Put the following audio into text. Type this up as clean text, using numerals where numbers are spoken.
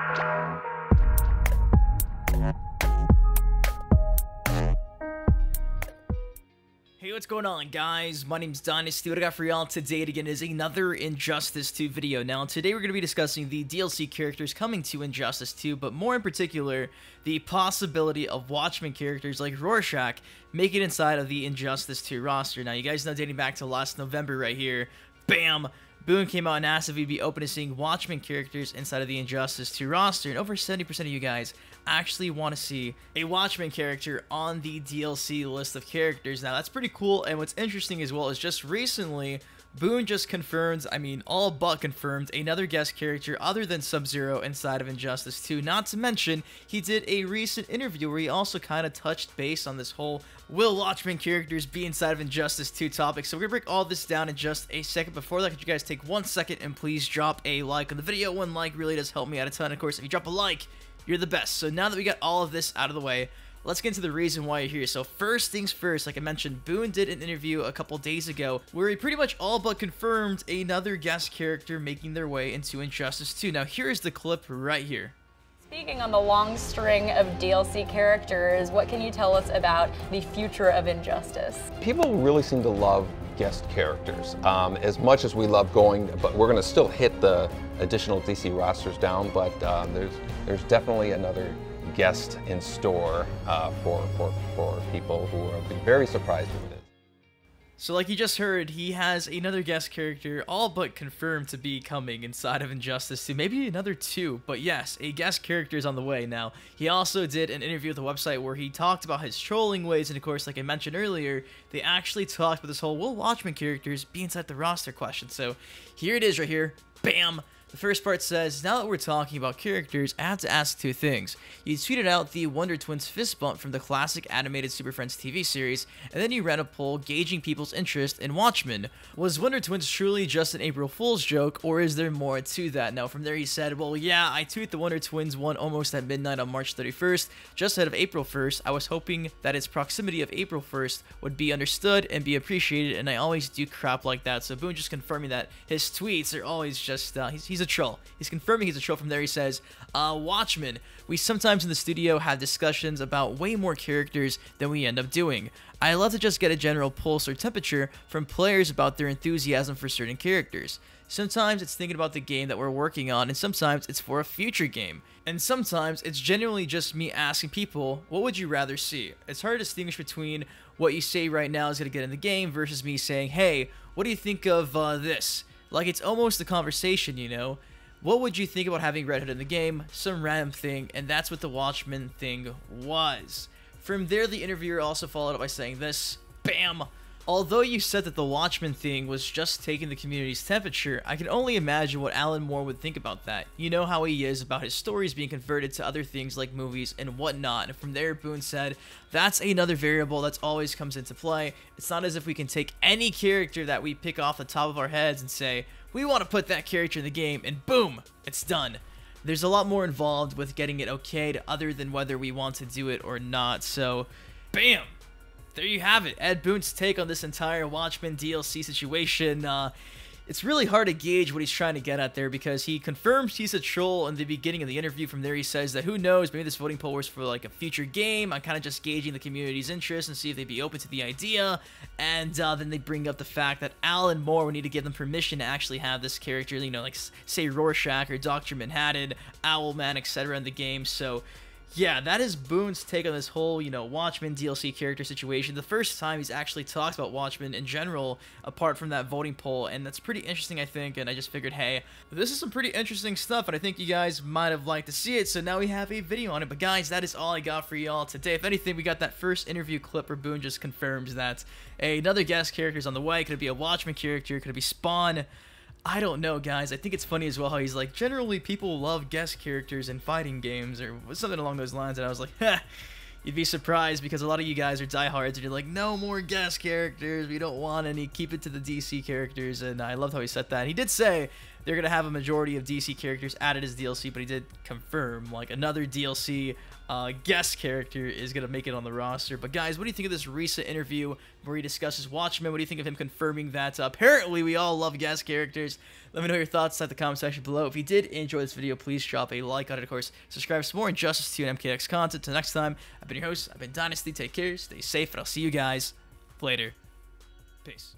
Hey, what's going on, guys? My name's Dynasty. What I got for y'all today again is another Injustice 2 video. Now, today we're going to be discussing the DLC characters coming to Injustice 2, but more in particular, the possibility of Watchmen characters like Rorschach make it inside of the Injustice 2 roster. Now, you guys know, dating back to last November right here, bam! Boon came out and asked if we'd be open to seeing Watchmen characters inside of the Injustice 2 roster, and over 70% of you guys actually want to see a Watchmen character on the DLC list of characters. Now, that's pretty cool, and what's interesting as well is just recently, Boon just confirmed, all but confirmed, another guest character other than Sub-Zero inside of Injustice 2. Not to mention, he did a recent interview where he also kind of touched base on this whole will Watchmen characters be inside of Injustice 2 topic. So we're going to break all this down in just a second. Before that, could you guys take 1 second and please drop a like on the video? 1 like really does help me out a ton. Of course, if you drop a like, you're the best. So now that we got all of this out of the way, let's get into the reason why you're here. So first things first, like I mentioned, Boon did an interview a couple days ago where he pretty much all but confirmed another guest character making their way into Injustice 2. Now here's the clip right here. Speaking on the long string of DLC characters, what can you tell us about the future of Injustice? People really seem to love guest characters as much as we love going, but we're going to still hit the additional DC rosters down, but there's definitely another guest in store for people who will be very surprised with it. So like you just heard, he has another guest character all but confirmed to be coming inside of Injustice 2, maybe another 2, but yes, a guest character is on the way. Now, he also did an interview with the website where he talked about his trolling ways, and of course, like I mentioned earlier, they actually talked about this whole will Watchmen characters be inside the roster question. So here it is right here, bam! The first part says, now that we're talking about characters, I have to ask 2 things. You tweeted out the Wonder Twins fist bump from the classic animated Super Friends TV series, and then you ran a poll gauging people's interest in Watchmen. Was Wonder Twins truly just an April Fool's joke, or is there more to that? Now, from there he said, well, yeah, I tweeted the Wonder Twins one almost at midnight on March 31st, just ahead of April 1st. I was hoping that its proximity of April 1st would be understood and be appreciated, and I always do crap like that. So Boon just confirming that his tweets are always just, he's a troll. He's confirming he's a troll. From there he says, Watchmen, we sometimes in the studio have discussions about way more characters than we end up doing. I love to just get a general pulse or temperature from players about their enthusiasm for certain characters. Sometimes it's thinking about the game that we're working on, and sometimes it's for a future game. And sometimes it's genuinely just me asking people, what would you rather see? It's hard to distinguish between what you say right now is going to get in the game versus me saying, hey, what do you think of this? Like, it's almost a conversation, you know? What would you think about having Red Hood in the game? Some random thing, and that's what the Watchmen thing was. From there, the interviewer also followed up by saying this, bam! Although you said that the Watchmen thing was just taking the community's temperature, I can only imagine what Alan Moore would think about that. You know how he is about his stories being converted to other things like movies and whatnot. And from there, Boon said, that's another variable that always comes into play. It's not as if we can take any character that we pick off the top of our heads and say, we want to put that character in the game, and boom, it's done. There's a lot more involved with getting it okayed other than whether we want to do it or not. So, bam! There you have it, Ed Boon's take on this entire Watchmen DLC situation. It's really hard to gauge what he's trying to get at there because he confirms he's a troll in the beginning of the interview. From there he says that who knows, maybe this voting poll was for like a future game. I'm kind of just gauging the community's interest and see if they'd be open to the idea. And then they bring up the fact that Alan Moore would need to give them permission to actually have this character, you know, like say Rorschach or Dr. Manhattan, Owlman, etc. in the game. So yeah, that is Boon's take on this whole, you know, Watchmen DLC character situation. The first time he's actually talked about Watchmen in general, apart from that voting poll, and that's pretty interesting, I think, and I just figured, hey, this is some pretty interesting stuff, and I think you guys might have liked to see it, so now we have a video on it. But guys, that is all I got for y'all today. If anything, we got that first interview clip where Boon just confirms that another guest character is on the way. Could it be a Watchmen character? Could it be Spawn? I don't know, guys. I think it's funny as well how he's like, generally people love guest characters in fighting games or something along those lines, and I was like, ha, you'd be surprised because a lot of you guys are diehards and you're like, no more guest characters, we don't want any, keep it to the DC characters, and I loved how he said that. He did say they're going to have a majority of DC characters added as DLC, but he did confirm, like, another DLC guest character is going to make it on the roster. But guys, what do you think of this recent interview where he discusses Watchmen? What do you think of him confirming that? Apparently, we all love guest characters. Let me know your thoughts in the comment section below. If you did enjoy this video, please drop a like on it. Of course, subscribe for more Injustice 2 and MKX content. Till next time, I've been your host. I've been Dynasty. Take care, stay safe, and I'll see you guys later. Peace.